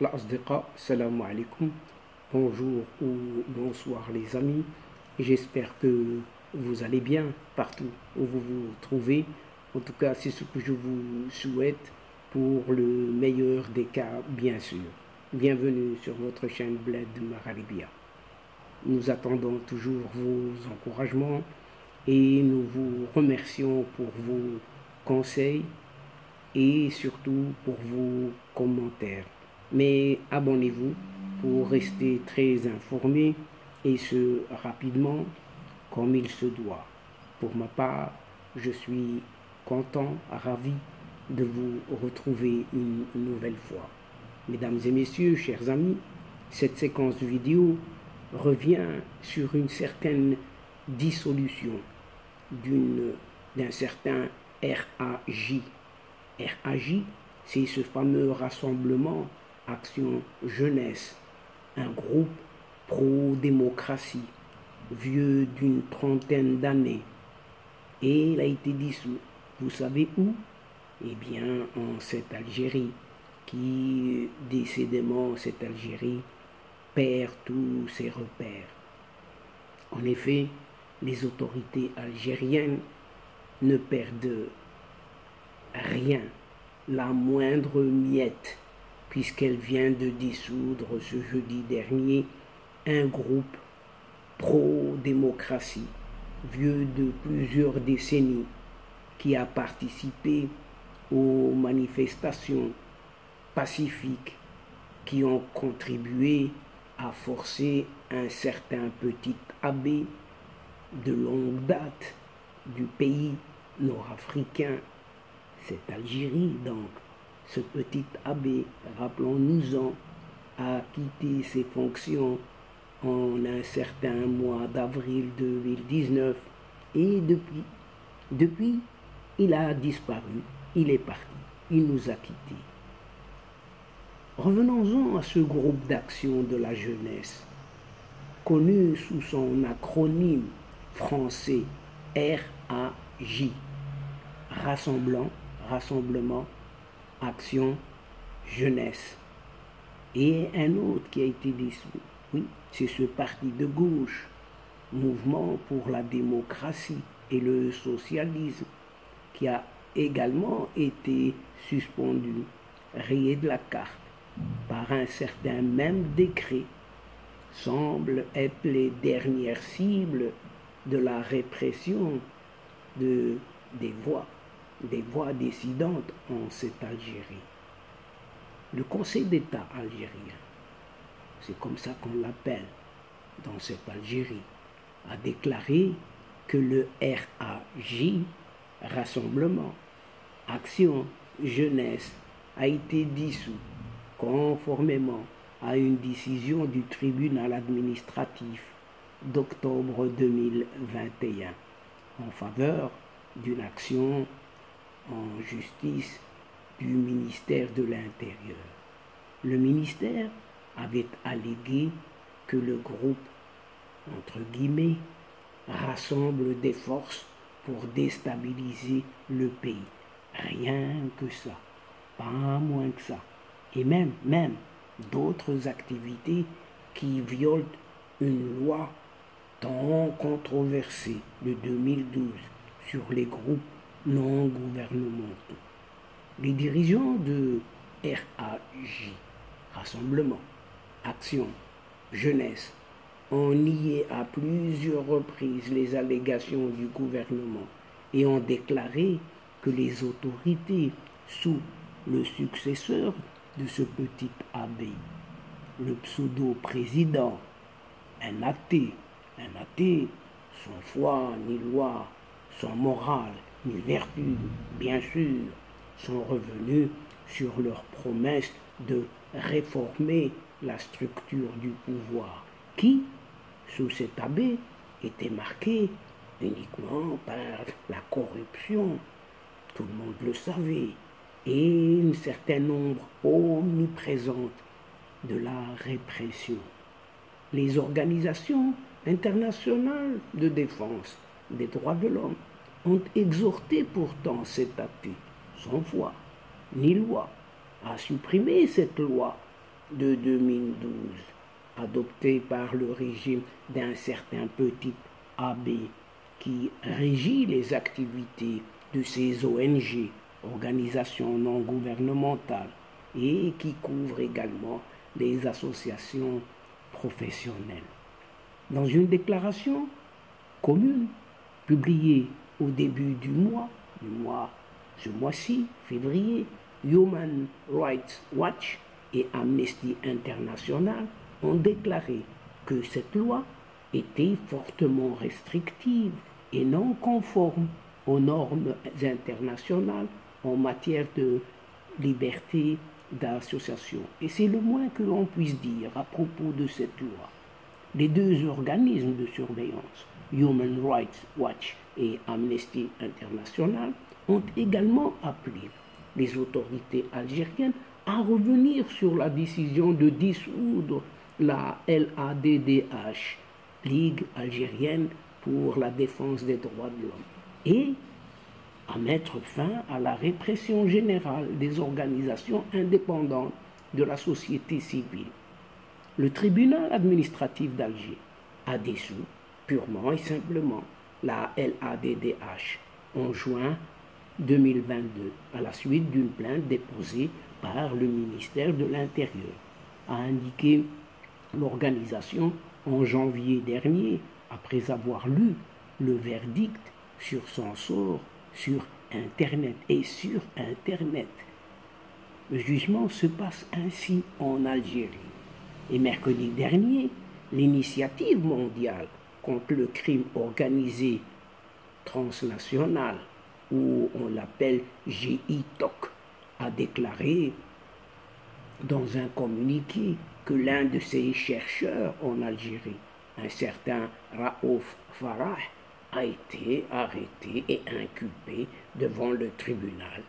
L'asdiqa, salam alaikum, bonjour ou bonsoir les amis, j'espère que vous allez bien partout où vous vous trouvez. En tout cas, c'est ce que je vous souhaite pour le meilleur des cas, bien sûr. Bienvenue sur votre chaîne Bled Maralibia. Nous attendons toujours vos encouragements et nous vous remercions pour vos conseils et surtout pour vos commentaires. Mais abonnez-vous pour rester très informé et ce rapidement comme il se doit. Pour ma part, je suis content, ravi de vous retrouver une nouvelle fois. Mesdames et messieurs, chers amis, cette séquence vidéo revient sur une certaine dissolution d'un certain RAJ. RAJ, c'est ce fameux rassemblement Action Jeunesse, un groupe pro-démocratie, vieux d'une trentaine d'années. Et il a été dissous. Vous savez où? Eh bien, en cette Algérie, qui, décidément, cette Algérie perd tous ses repères. En effet, les autorités algériennes ne perdent rien, la moindre miette, puisqu'elle vient de dissoudre ce jeudi dernier un groupe pro-démocratie, vieux de plusieurs décennies, qui a participé aux manifestations pacifiques qui ont contribué à forcer un certain petit abbé de longue date du pays nord-africain, cette Algérie donc. Ce petit abbé, rappelons-nous-en, a quitté ses fonctions en un certain mois d'avril 2019 et depuis, il a disparu, il est parti, il nous a quittés. Revenons-en à ce groupe d'action de la jeunesse, connu sous son acronyme français RAJ, Rassemblement, Action, Jeunesse. Et un autre qui a été dissous, oui, c'est ce parti de gauche, Mouvement pour la démocratie et le socialisme, qui a également été suspendu, rayé de la carte par un certain même décret, semble être les dernières cibles de la répression des voix dissidentes en cette Algérie. Le Conseil d'État algérien, c'est comme ça qu'on l'appelle dans cette Algérie, a déclaré que le RAJ, Rassemblement, Action, Jeunesse, a été dissous conformément à une décision du tribunal administratif d'octobre 2021 en faveur d'une action en justice du ministère de l'Intérieur. Le ministère avait allégué que le groupe, entre guillemets, rassemble des forces pour déstabiliser le pays. Rien que ça, pas moins que ça. Et même d'autres activités qui violent une loi tant controversée de 2012 sur les groupes non gouvernementaux. Les dirigeants de RAJ, Rassemblement, Action, Jeunesse, ont nié à plusieurs reprises les allégations du gouvernement et ont déclaré que les autorités sous le successeur de ce petit abbé, le pseudo-président, un athée, sans foi ni loi, sans morale ni vertu, bien sûr, sont revenus sur leur promesse de réformer la structure du pouvoir, qui, sous cet abbé, était marquée uniquement par la corruption, tout le monde le savait, et une certaine ombre omniprésente de la répression. Les organisations internationales de défense des droits de l'homme ont exhorté pourtant cet athée, sans foi ni loi, à supprimer cette loi de 2012, adopté par le régime d'un certain petit abbé qui régit les activités de ces ONG, organisations non gouvernementales, et qui couvre également les associations professionnelles. Dans une déclaration commune publiée au début ce mois-ci, février, Human Rights Watch et Amnesty International ont déclaré que cette loi était fortement restrictive et non conforme aux normes internationales en matière de liberté d'association. Et c'est le moins que l'on puisse dire à propos de cette loi. Les deux organismes de surveillance, Human Rights Watch et Amnesty International, ont également appelé les autorités algériennes à revenir sur la décision de dissoudre la LADDH, Ligue algérienne pour la défense des droits de l'homme, et à mettre fin à la répression générale des organisations indépendantes de la société civile. Le tribunal administratif d'Alger a dissous purement et simplement la LADDH en juin 2022 à la suite d'une plainte déposée par le ministère de l'Intérieur, a indiqué l'organisation en janvier dernier après avoir lu le verdict sur son sort sur Internet et sur Internet. Le jugement se passe ainsi en Algérie. Et mercredi dernier, l'initiative mondiale contre le crime organisé transnational, ou on l'appelle GITOC, a déclaré dans un communiqué que l'un de ses chercheurs en Algérie, un certain Raouf Farah, a été arrêté et inculpé devant le tribunal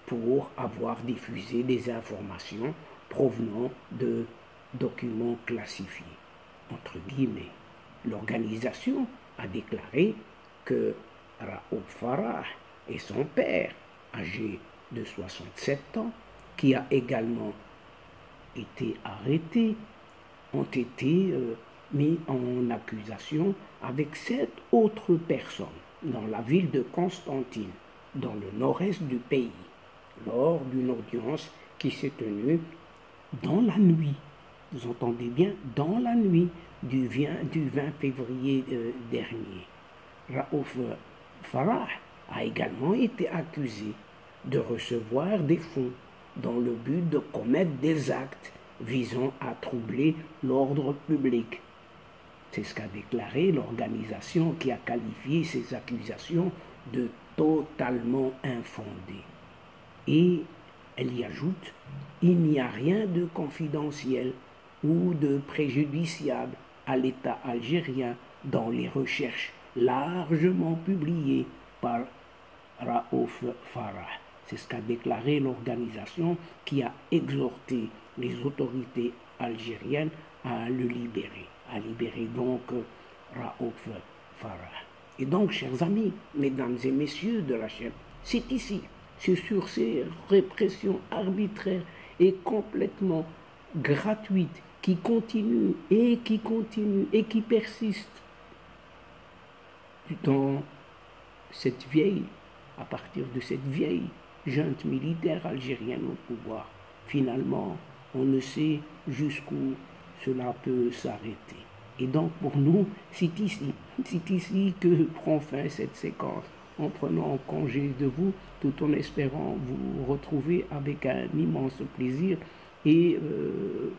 pour avoir diffusé des informations provenant de documents classifiés, entre guillemets. L'organisation a déclaré que Raouf Farah et son père, âgé de 67 ans, qui a également été arrêté, ont été mis en accusation avec 7 autres personnes dans la ville de Constantine, dans le nord-est du pays, lors d'une audience qui s'est tenue dans la nuit. Vous entendez bien, dans la nuit du 20 février dernier. Raouf Farah a également été accusé de recevoir des fonds dans le but de commettre des actes visant à troubler l'ordre public. C'est ce qu'a déclaré l'organisation qui a qualifié ces accusations de totalement infondées. Et elle y ajoute, il n'y a rien de confidentiel ou de préjudiciable à l'État algérien dans les recherches largement publiées par Raouf Farah. C'est ce qu'a déclaré l'organisation qui a exhorté les autorités algériennes à le libérer, à libérer donc Raouf Farah. Et donc, chers amis, mesdames et messieurs de la chaîne, c'est ici, c'est sur ces répressions arbitraires et complètement gratuites qui continuent et qui persistent dans cette vieille, à partir de cette vieille junte militaire algérienne au pouvoir. Finalement, on ne sait jusqu'où cela peut s'arrêter. Et donc pour nous, c'est ici que prend fin cette séquence, en prenant congé de vous, tout en espérant vous retrouver avec un immense plaisir et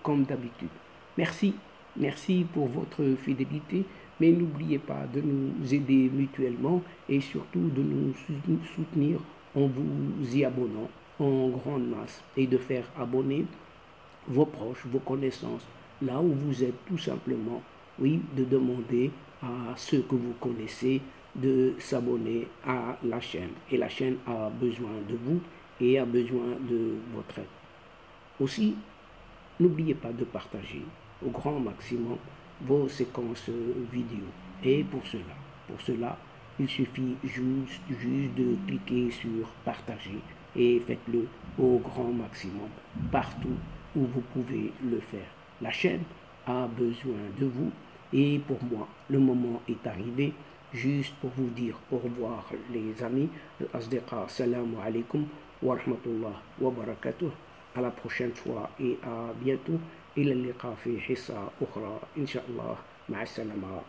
comme d'habitude. Merci pour votre fidélité, mais n'oubliez pas de nous aider mutuellement et surtout de nous soutenir en vous y abonnant en grande masse et de faire abonner vos proches, vos connaissances, là où vous êtes tout simplement, oui, de demander à ceux que vous connaissez de s'abonner à la chaîne. Et la chaîne a besoin de vous et a besoin de votre aide. Aussi, n'oubliez pas de partager au grand maximum vos séquences vidéo. Et pour cela, il suffit juste de cliquer sur partager et faites-le au grand maximum, partout où vous pouvez le faire. La chaîne a besoin de vous et pour moi, le moment est arrivé juste pour vous dire au revoir les amis. Asdiqa, salamu alaikum wa rahmatullah wa barakatuh. À la prochaine fois et à bientôt. إلى اللقاء في حصة أخرى إن شاء الله. مع السلامة.